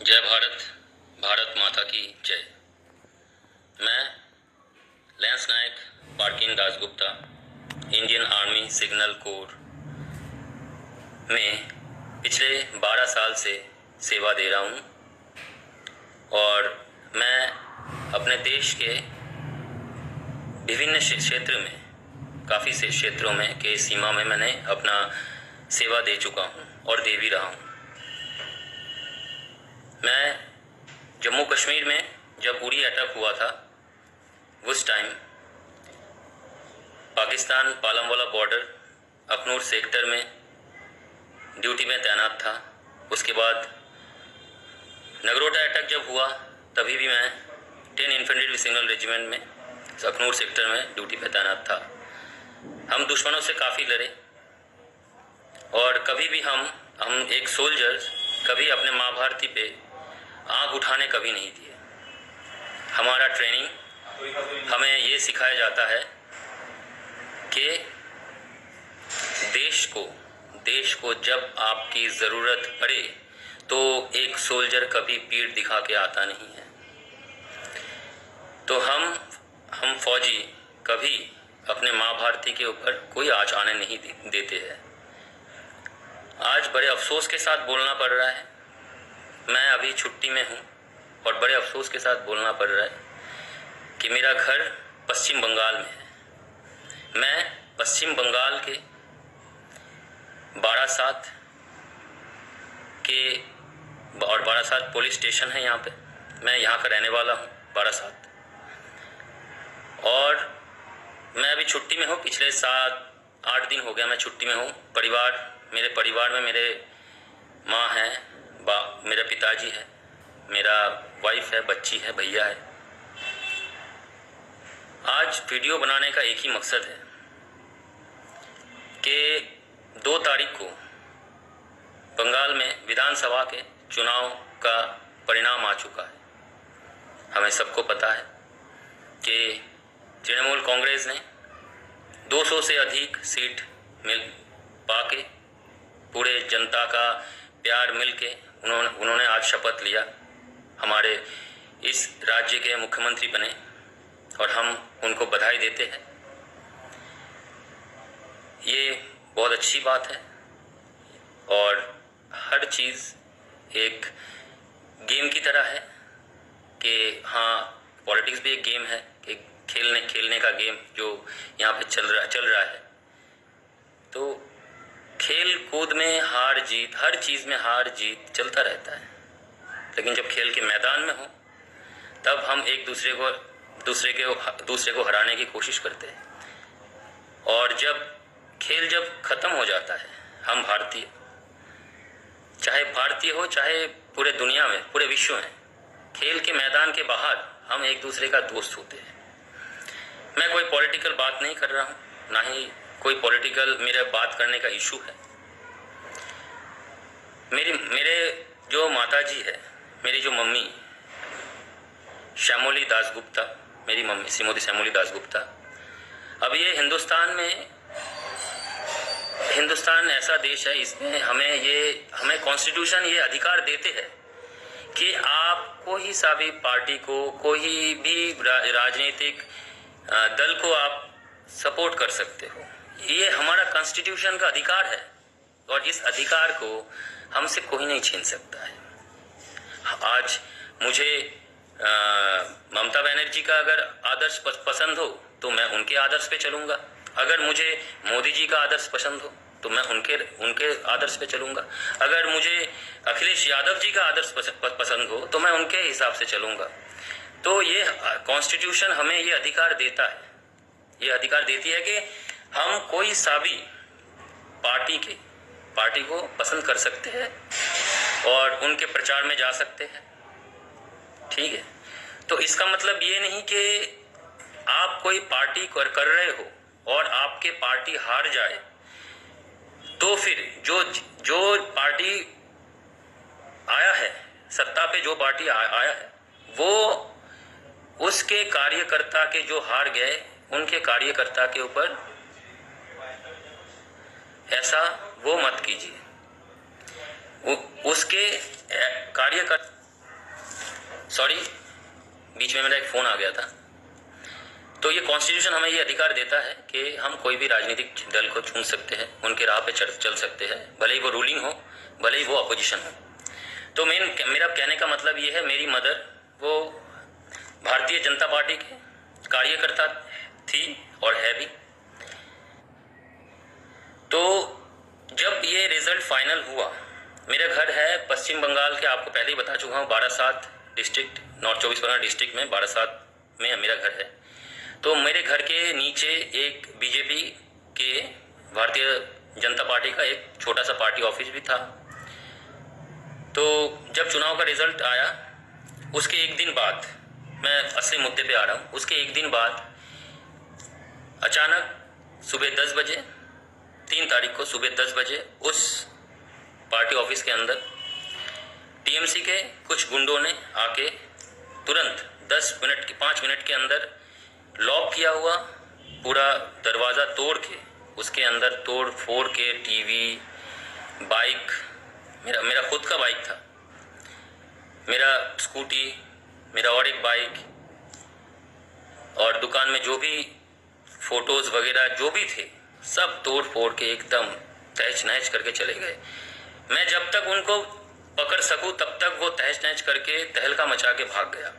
जय भारत, भारत माता की जय। मैं लैंस नायक पार्किन Dasgupta Indian army signal corps में पिछले 12 साल से सेवा दे रहा हूँ और मैं अपने देश के विभिन्न क्षेत्र में काफ़ी से क्षेत्रों में के सीमा में मैंने अपना सेवा दे चुका हूँ और दे भी रहा हूँ। मैं जम्मू कश्मीर में जब उरी अटैक हुआ था उस टाइम पाकिस्तान पालमवाला बॉर्डर अखनूर सेक्टर में ड्यूटी में तैनात था। उसके बाद नगरोटा अटैक जब हुआ तभी भी मैं 10 इन्फेंट्री सिग्नल रेजिमेंट में अखनूर सेक्टर में ड्यूटी पे तैनात था। हम दुश्मनों से काफ़ी लड़े और कभी भी हम एक सोल्जर कभी अपने माँ भारती पे आँख उठाने कभी नहीं दिए। हमारा ट्रेनिंग हमें ये सिखाया जाता है कि देश को जब आपकी ज़रूरत पड़े तो एक सोल्जर कभी पीठ दिखा के आता नहीं है। तो हम फौजी कभी अपने माँ भारती के ऊपर कोई आँच आने नहीं देते हैं। आज बड़े अफसोस के साथ बोलना पड़ रहा है, मैं अभी छुट्टी में हूँ और बड़े अफसोस के साथ बोलना पड़ रहा है कि मेरा घर पश्चिम बंगाल में है। मैं पश्चिम बंगाल के बारासात पुलिस स्टेशन है यहाँ पे, मैं यहाँ का रहने वाला हूँ बारासात। और मैं अभी छुट्टी में हूँ, पिछले 7-8 दिन हो गया मैं छुट्टी में हूँ। मेरे परिवार में मेरे माँ है, मेरा पिताजी है, मेरा वाइफ है, बच्ची है, भैया है। आज वीडियो बनाने का एक ही मकसद है कि 2 तारीख को बंगाल में विधानसभा के चुनाव का परिणाम आ चुका है। हमें सबको पता है कि तृणमूल कांग्रेस ने 200 से अधिक सीट पाके पूरे जनता का प्यार मिलके उन्होंने आज शपथ लिया, हमारे इस राज्य के मुख्यमंत्री बने और हम उनको बधाई देते हैं। ये बहुत अच्छी बात है और हर चीज़ एक गेम की तरह है कि हाँ, पॉलिटिक्स भी एक गेम है कि खेलने का गेम जो यहाँ पे चल रहा है। तो खेल कूद में हार जीत, हर चीज़ में हार जीत चलता रहता है, लेकिन जब खेल के मैदान में हो तब हम एक दूसरे को हराने की कोशिश करते हैं। और जब खेल ख़त्म हो जाता है, हम भारतीय, चाहे भारतीय हो चाहे पूरे दुनिया में, पूरे विश्व में, खेल के मैदान के बाहर हम एक दूसरे का दोस्त होते हैं। मैं कोई पॉलिटिकल बात नहीं कर रहा हूँ, ना ही कोई पॉलिटिकल मेरे बात करने का इशू है। मेरे जो माताजी है, मेरी जो मम्मी श्यामोली दासगुप्ता, मेरी मम्मी श्रीमती श्यामोली दासगुप्ता, अब ये हिंदुस्तान ऐसा देश है, इसमें हमें कॉन्स्टिट्यूशन ये अधिकार देते हैं कि आप कोई सा भी पार्टी को, कोई भी राजनीतिक दल को आप सपोर्ट कर सकते हो। ये हमारा कॉन्स्टिट्यूशन का अधिकार है और इस अधिकार को हमसे कोई नहीं छीन सकता है। आज मुझे ममता बनर्जी का अगर आदर्श पसंद हो तो मैं उनके आदर्श पे चलूँगा, अगर मुझे मोदी जी का आदर्श पसंद हो तो मैं उनके आदर्श पे चलूँगा, अगर मुझे अखिलेश यादव जी का आदर्श पसंद हो तो मैं उनके हिसाब से चलूँगा। तो ये कॉन्स्टिट्यूशन हमें ये अधिकार देता है, ये अधिकार देती है कि हम कोई सा भी पार्टी को पसंद कर सकते हैं और उनके प्रचार में जा सकते हैं, ठीक है। तो इसका मतलब ये नहीं कि आप कोई पार्टी कर रहे हो और आपके पार्टी हार जाए तो फिर जो पार्टी आया है सत्ता पे, जो पार्टी आया है वो उसके कार्यकर्ता के जो हार गए उनके कार्यकर्ता के ऊपर ऐसा वो मत कीजिए। उसके कार्यकर्ता सॉरी, बीच में मेरा एक फ़ोन आ गया था। तो ये कॉन्स्टिट्यूशन हमें ये अधिकार देता है कि हम कोई भी राजनीतिक दल को चुन सकते हैं, उनके राह पे चल सकते हैं, भले ही वो रूलिंग हो, भले ही वो अपोजिशन हो। तो मेरा कहने का मतलब ये है, मेरी मदर वो भारतीय जनता पार्टी के कार्यकर्ता थी और है भी। तो जब ये रिजल्ट फाइनल हुआ, मेरा घर है पश्चिम बंगाल के, आपको पहले ही बता चुका हूँ, Barasat district, north 24 Pargana district में बारासात में मेरा घर है। तो मेरे घर के नीचे एक बीजेपी के, भारतीय जनता पार्टी का एक छोटा सा पार्टी ऑफिस भी था। तो जब चुनाव का रिजल्ट आया, उसके एक दिन बाद, मैं असली मुद्दे पे आ रहा हूँ, उसके एक दिन बाद अचानक सुबह 10 बजे, 3 तारीख को सुबह 10 बजे उस पार्टी ऑफिस के अंदर टीएमसी के कुछ गुंडों ने आके तुरंत 5 मिनट के अंदर लॉक किया हुआ पूरा दरवाज़ा तोड़ के, उसके अंदर तोड़ फोड़ के टीवी, बाइक, मेरा खुद का बाइक था, मेरा स्कूटी, मेरा और एक बाइक, और दुकान में जो भी फोटोज़ वगैरह जो भी थे, सब तोड़ फोड़ के एकदम तहस नहस करके चले गए। मैं जब तक उनको पकड़ सकूं तब तक वो तहस नहस करके तहलका मचा के भाग गया।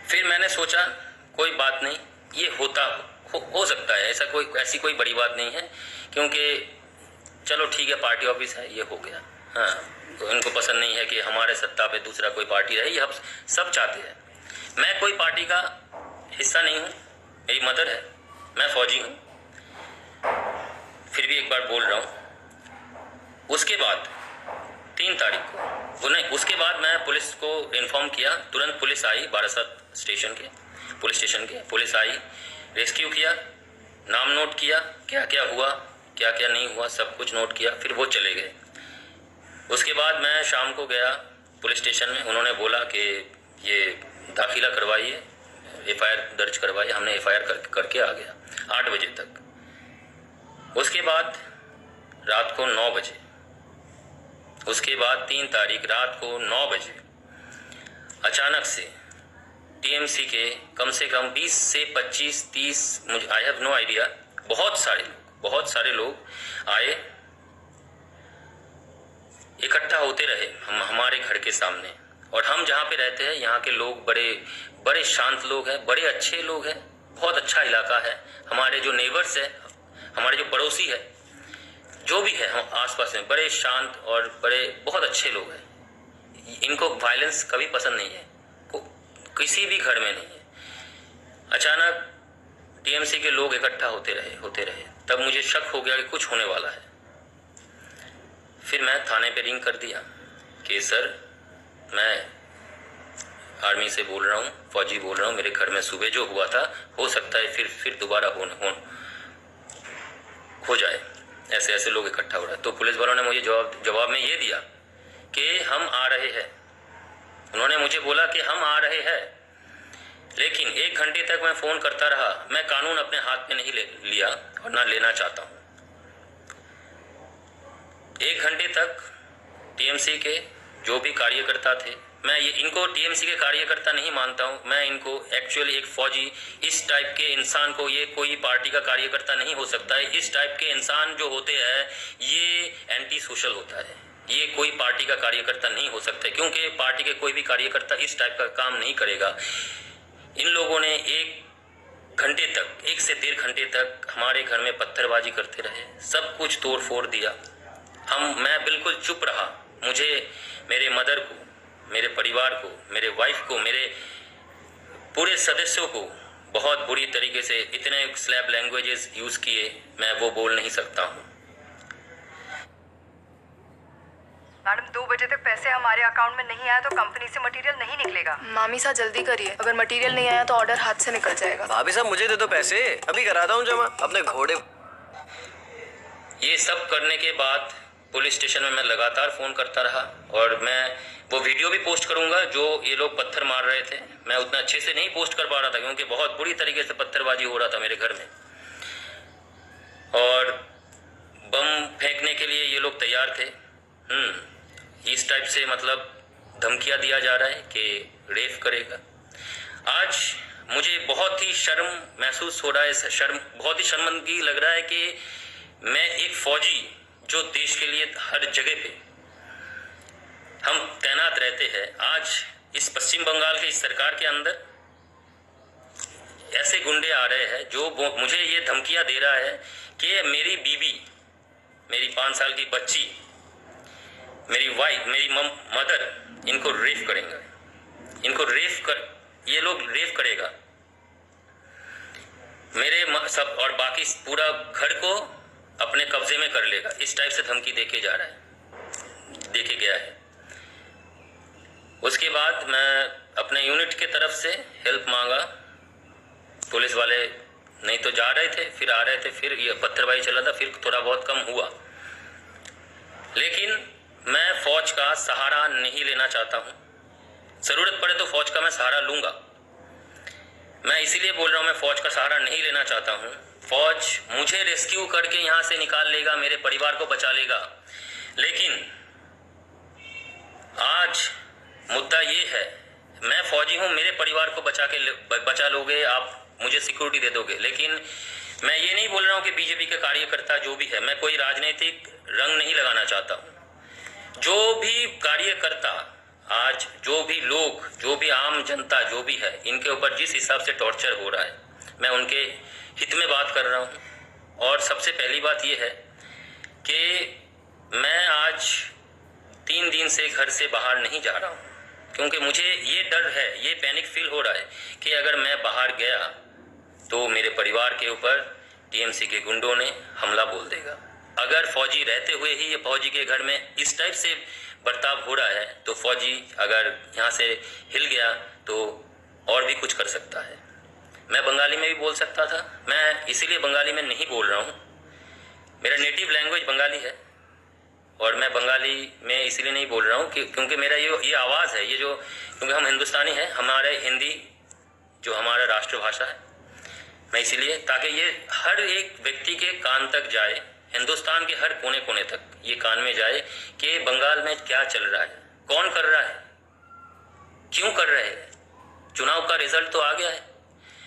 फिर मैंने सोचा कोई बात नहीं, ये हो सकता है, ऐसी कोई बड़ी बात नहीं है, क्योंकि चलो ठीक है, पार्टी ऑफिस है, ये हो गया। हाँ, तो इनको पसंद नहीं है कि हमारे सत्ता पे दूसरा कोई पार्टी रहे, ये हम सब चाहते हैं। मैं कोई पार्टी का हिस्सा नहीं हूँ, मेरी मदर है, मैं फौजी हूँ, फिर भी एक बार बोल रहा हूँ। उसके बाद 3 तारीख को उसके बाद मैं पुलिस को इन्फॉर्म किया, तुरंत पुलिस आई, बारासात पुलिस स्टेशन के पुलिस आई, रेस्क्यू किया, नाम नोट किया, क्या क्या हुआ, क्या क्या नहीं हुआ, सब कुछ नोट किया, फिर वो चले गए। उसके बाद मैं शाम को गया पुलिस स्टेशन में, उन्होंने बोला कि ये दाखिला करवाइए, एफआईआर दर्ज करवाइए। हमने एफआईआर करके आ गया 8 बजे तक। उसके बाद रात को 9 बजे, उसके बाद 3 तारीख रात को 9 बजे अचानक से टीएमसी के कम से कम 20 से 25-30, मुझे आई हैव नो आइडिया, बहुत सारे लोग आए, इकट्ठा होते रहे हमारे घर के सामने। और हम जहाँ पे रहते हैं, यहाँ के लोग बड़े शांत लोग हैं, बड़े अच्छे लोग हैं, बहुत अच्छा इलाका है। हमारे जो नेबर्स है, हमारे जो पड़ोसी है, जो भी है हम आसपास में, बड़े शांत और बहुत अच्छे लोग हैं। इनको वायलेंस कभी पसंद नहीं है, किसी भी घर में नहीं है। अचानक टीएमसी के लोग इकट्ठा होते रहे, तब मुझे शक हो गया कि कुछ होने वाला है। फिर मैं थाने पे रिंग कर दिया कि सर, मैं आर्मी से बोल रहा हूँ, फौजी बोल रहा हूँ, मेरे घर में सुबह जो हुआ था, हो सकता है फिर दोबारा हो जाए, ऐसे लोग इकट्ठा हो रहे हैं। तो पुलिस वालों ने मुझे जवाब में ये दिया कि हम आ रहे हैं। उन्होंने मुझे बोला कि हम आ रहे हैं, लेकिन 1 घंटे तक मैं फ़ोन करता रहा। मैं कानून अपने हाथ में नहीं लिया और ना लेना चाहता हूँ। 1 घंटे तक टीएमसी के जो भी कार्यकर्ता थे, मैं इनको टीएमसी के कार्यकर्ता नहीं मानता हूँ, मैं इनको एक्चुअली एक फौजी, इस टाइप के इंसान को ये कोई पार्टी का कार्यकर्ता नहीं हो सकता है। इस टाइप के इंसान जो होते हैं, ये एंटी सोशल होता है, ये कोई पार्टी का कार्यकर्ता नहीं हो सकता, क्योंकि पार्टी के कोई भी कार्यकर्ता इस टाइप का काम नहीं करेगा। इन लोगों ने 1 घंटे तक, 1 से 1.5 घंटे तक हमारे घर में पत्थरबाजी करते रहे, सब कुछ तोड़ फोड़ दिया। मैं बिल्कुल चुप रहा। मुझे, मेरे मदर को, मेरे परिवार को, मेरे वाइफ को, मेरे पूरे सदस्यों को बहुत बुरी तरीके से इतने स्लैब लैंग्वेजेस यूज़ किए, मैं वो बोल नहीं सकता हूँ। मैडम, 2 बजे तक पैसे हमारे अकाउंट में नहीं आया तो कंपनी से मटेरियल नहीं निकलेगा। मामी साहब जल्दी करिए, अगर मटेरियल नहीं आया तो ऑर्डर हाथ से निकल जाएगा। भाभी साहब मुझे दे दो पैसे, अभी कराता हूँ जमा अपने घोड़े। ये सब करने के बाद पुलिस स्टेशन में मैं लगातार फ़ोन करता रहा, और मैं वो वीडियो भी पोस्ट करूंगा जो ये लोग पत्थर मार रहे थे। मैं उतना अच्छे से नहीं पोस्ट कर पा रहा था, क्योंकि बहुत बुरी तरीके से पत्थरबाजी हो रहा था मेरे घर में, और बम फेंकने के लिए ये लोग तैयार थे। इस टाइप से मतलब धमकियां दिया जा रहा है कि रेप करेगा। आज मुझे बहुत ही शर्म महसूस हो रहा है, बहुत ही शर्मिंदगी लग रहा है कि मैं एक फौजी जो देश के लिए हर जगह पे हम तैनात रहते हैं, आज इस पश्चिम बंगाल के इस सरकार के अंदर ऐसे गुंडे आ रहे हैं जो मुझे ये धमकियां दे रहा है कि मेरी बीवी, मेरी 5 साल की बच्ची, मेरी वाइफ, मेरी मदर, इनको रेप करेंगे, ये लोग रेप करेगा मेरे सब, और बाकी पूरा घर को अपने कब्जे में कर लेगा। इस टाइप से धमकी देके गया है। उसके बाद मैं अपने यूनिट के तरफ से हेल्प मांगा। पुलिस वाले नहीं तो जा रहे थे, फिर आ रहे थे, फिर ये पत्थरबाजी चला था, फिर थोड़ा बहुत कम हुआ। लेकिन मैं फौज का सहारा नहीं लेना चाहता हूँ। ज़रूरत पड़े तो फौज का मैं सहारा लूँगा। मैं इसीलिए बोल रहा हूँ, मैं फौज का सहारा नहीं लेना चाहता हूँ। फौज मुझे रेस्क्यू करके यहाँ से निकाल लेगा, मेरे परिवार को बचा लेगा। लेकिन आज मुद्दा ये है, मैं फौजी हूँ, मेरे परिवार को बचा लोगे आप, मुझे सिक्योरिटी दे दोगे। लेकिन मैं ये नहीं बोल रहा हूँ कि बीजेपी के कार्यकर्ता जो भी है, मैं कोई राजनीतिक रंग नहीं लगाना चाहता हूँ। जो भी कार्यकर्ता, आज जो भी लोग, जो भी आम जनता जो भी है, इनके ऊपर जिस हिसाब से टॉर्चर हो रहा है, मैं उनके हित में बात कर रहा हूँ। और सबसे पहली बात ये है कि मैं आज 3 दिन से घर से बाहर नहीं जा रहा हूँ, क्योंकि मुझे ये डर है, ये पैनिक फील हो रहा है कि अगर मैं बाहर गया तो मेरे परिवार के ऊपर टीएमसी के गुंडों ने हमला बोल देगा। अगर फौजी रहते हुए ही ये फौजी के घर में इस टाइप से बर्ताव हो रहा है, तो फौजी अगर यहाँ से हिल गया तो और भी कुछ कर सकता है। मैं बंगाली में भी बोल सकता था, मैं इसीलिए बंगाली में नहीं बोल रहा हूँ। मेरा नेटिव लैंग्वेज बंगाली है और मैं बंगाली में इसीलिए नहीं बोल रहा हूँ क्योंकि मेरा ये आवाज़ है, ये जो, क्योंकि हम हिंदुस्तानी हैं, हमारे हिंदी जो हमारा राष्ट्रभाषा है, मैं इसीलिए, ताकि ये हर एक व्यक्ति के कान तक जाए, हिंदुस्तान के हर कोने कोने तक ये कान में जाए कि बंगाल में क्या चल रहा है, कौन कर रहा है, क्यों कर रहे हैं। चुनाव का रिजल्ट तो आ गया है,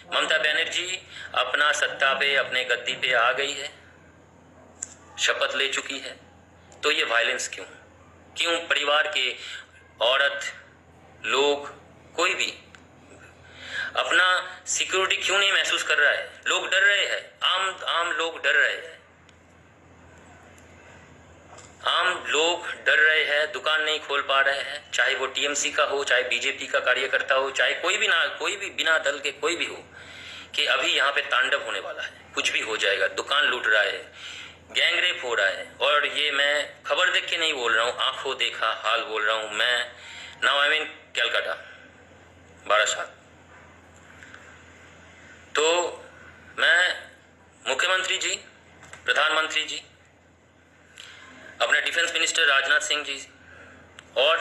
ममता बनर्जी अपना सत्ता पे, अपने गद्दी पे आ गई है, शपथ ले चुकी है। तो ये वायलेंस क्यों परिवार के औरत लोग, कोई भी अपना सिक्योरिटी क्यों नहीं महसूस कर रहा है। लोग डर रहे हैं, आम लोग डर रहे हैं, आम लोग डर रहे हैं, दुकान नहीं खोल पा रहे हैं, चाहे वो टीएमसी का हो, चाहे बीजेपी का कार्यकर्ता हो, चाहे कोई भी बिना दल के कोई भी हो, कि अभी यहाँ पे तांडव होने वाला है, कुछ भी हो जाएगा। दुकान लूट रहा है, गैंग रेप हो रहा है, और ये मैं खबर देख के नहीं बोल रहा हूँ, आंखों देखा हाल बोल रहा हूँ। मैं now I mean Calcutta, Barasat. तो मैं मुख्यमंत्री जी, प्रधानमंत्री जी, अपने डिफेंस मिनिस्टर राजनाथ सिंह जी और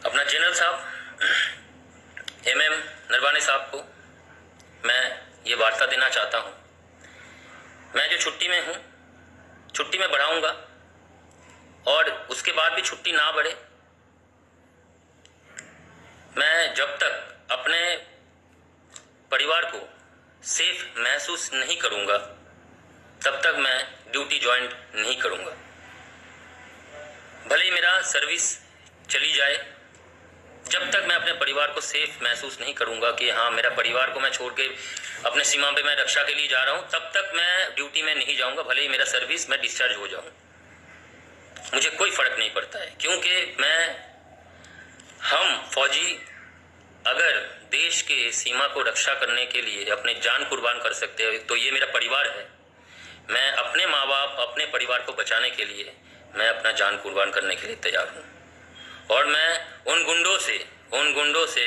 अपना जनरल साहब MM नरवाने साहब को मैं ये वार्ता देना चाहता हूँ। मैं जो छुट्टी में हूँ, छुट्टी में बढ़ाऊँगा, और उसके बाद भी छुट्टी ना बढ़े, मैं जब तक अपने परिवार को सेफ महसूस नहीं करूँगा तब तक मैं ड्यूटी ज्वाइन नहीं करूँगा। भले ही मेरा सर्विस चली जाए, जब तक मैं अपने परिवार को सेफ महसूस नहीं करूँगा कि हाँ, मेरा परिवार को मैं छोड़ के अपने सीमा पे मैं रक्षा के लिए जा रहा हूँ, तब तक मैं ड्यूटी में नहीं जाऊँगा। भले ही मेरा सर्विस मैं डिस्चार्ज हो जाऊँ, मुझे कोई फ़र्क नहीं पड़ता है, क्योंकि हम फौजी अगर देश के सीमा को रक्षा करने के लिए अपने जान कुर्बान कर सकते हैं, तो ये मेरा परिवार है। मैं अपने माँ बाप, अपने परिवार को बचाने के लिए मैं अपना जान कुर्बान करने के लिए तैयार हूँ। और मैं उन गुंडों से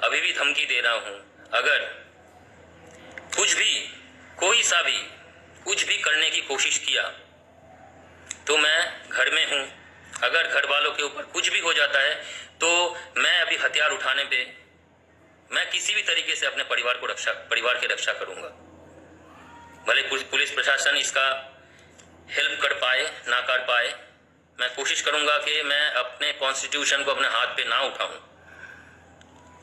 अभी भी धमकी दे रहा हूँ, अगर कुछ भी करने की कोशिश किया तो मैं घर में हूँ। अगर घर वालों के ऊपर कुछ भी हो जाता है तो मैं अभी हथियार उठाने पे, मैं किसी भी तरीके से अपने परिवार की रक्षा करूँगा। भले पुलिस प्रशासन इसका हेल्प कर पाए ना कर पाए, मैं कोशिश करूंगा कि मैं अपने कॉन्स्टिट्यूशन को अपने हाथ पे ना उठाऊं।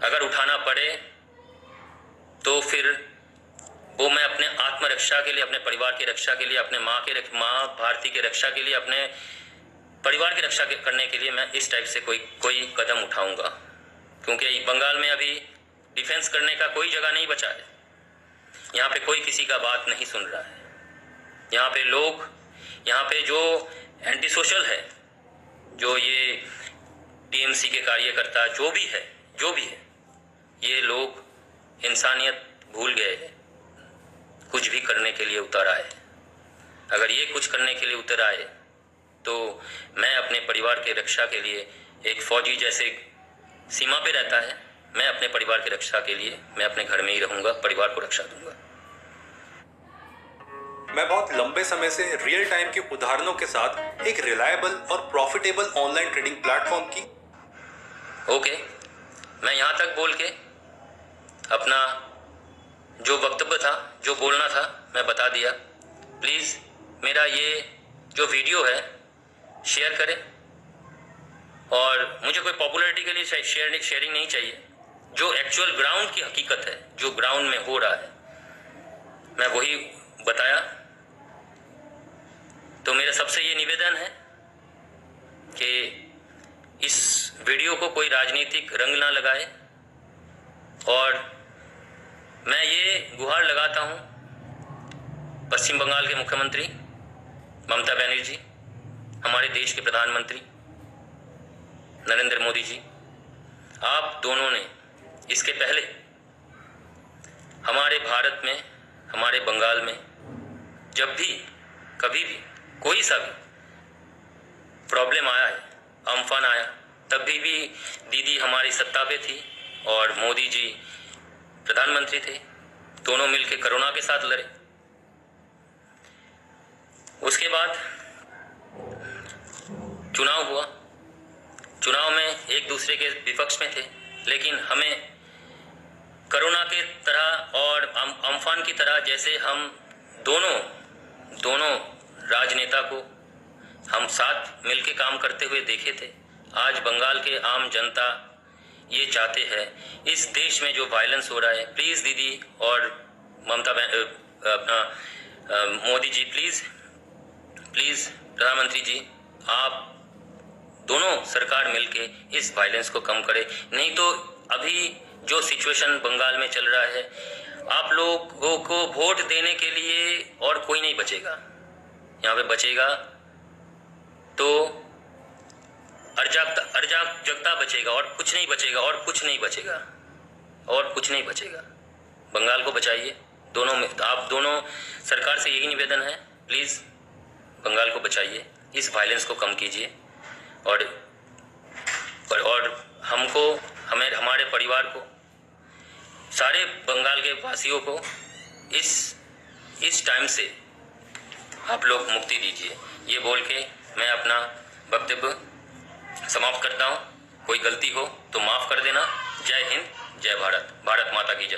अगर उठाना पड़े तो फिर वो मैं अपने आत्मरक्षा के लिए, अपने परिवार की रक्षा के लिए, अपने माँ भारती की रक्षा के लिए, अपने परिवार की रक्षा करने के लिए मैं इस टाइप से कोई कदम उठाऊंगा। क्योंकि बंगाल में अभी डिफेंस करने का कोई जगह नहीं बचा है। यहाँ पे कोई किसी का बात नहीं सुन रहा है। यहाँ पे लोग, यहाँ पे जो एंटी सोशल है, जो ये टीएमसी के कार्यकर्ता जो भी है, ये लोग इंसानियत भूल गए हैं, कुछ भी करने के लिए उतर आए। अगर ये कुछ करने के लिए उतर आए तो मैं अपने परिवार की रक्षा के लिए, एक फौजी जैसे सीमा पे रहता है, मैं अपने परिवार की रक्षा के लिए मैं अपने घर में ही रहूंगा, परिवार को रक्षा दूंगा। मैं बहुत लंबे समय से रियल टाइम के उदाहरणों के साथ एक रिलायबल और प्रॉफिटेबल ऑनलाइन ट्रेडिंग प्लेटफॉर्म की ओके, मैं यहाँ तक बोल के अपना जो वक्तव्य था, जो बोलना था, मैं बता दिया। प्लीज़ मेरा ये जो वीडियो है शेयर करें, और मुझे कोई पॉपुलैरिटी के लिए शेयरिंग नहीं चाहिए। जो एक्चुअल ग्राउंड की हकीकत है, जो ग्राउंड में हो रहा है, मैं वही बताया। तो मेरा सबसे ये निवेदन है कि इस वीडियो को कोई राजनीतिक रंग ना लगाए, और मैं ये गुहार लगाता हूँ पश्चिम बंगाल के मुख्यमंत्री ममता बनर्जी, हमारे देश के प्रधानमंत्री नरेंद्र मोदी जी, आप दोनों ने इसके पहले हमारे भारत में, हमारे बंगाल में जब भी कभी भी कोई सा भी प्रॉब्लम आया है, अम्फान आया, तभी भी दीदी हमारी सत्ता पे थी और मोदी जी प्रधानमंत्री थे। दोनों मिलकर कोरोना के साथ लड़े। उसके बाद चुनाव हुआ, चुनाव में एक दूसरे के विपक्ष में थे, लेकिन हमें कोरोना के तरह और अम्फान की तरह, जैसे हम दोनों राजनेता को हम साथ मिलके काम करते हुए देखे थे। आज बंगाल के आम जनता ये चाहते हैं, इस देश में जो वायलेंस हो रहा है, प्लीज़ दीदी और मोदी जी, प्लीज़ प्रधानमंत्री जी, आप दोनों सरकार मिलके इस वायलेंस को कम करे। नहीं तो अभी जो सिचुएशन बंगाल में चल रहा है, आप लोगों को वोट देने के लिए और कोई नहीं बचेगा। यहाँ पे बचेगा तो अराजकता बचेगा, और कुछ नहीं बचेगा, और कुछ नहीं बचेगा। बंगाल को बचाइए, दोनों में आप दोनों सरकार से यही निवेदन है, प्लीज़ बंगाल को बचाइए, इस वायलेंस को कम कीजिए, और हमको, हमारे परिवार को, सारे बंगाल के वासियों को इस टाइम से आप लोग मुक्ति दीजिए। ये बोल के मैं अपना वक्तव्य समाप्त करता हूँ। कोई गलती हो तो माफ़ कर देना। जय हिंद, जय भारत, भारत माता की जय।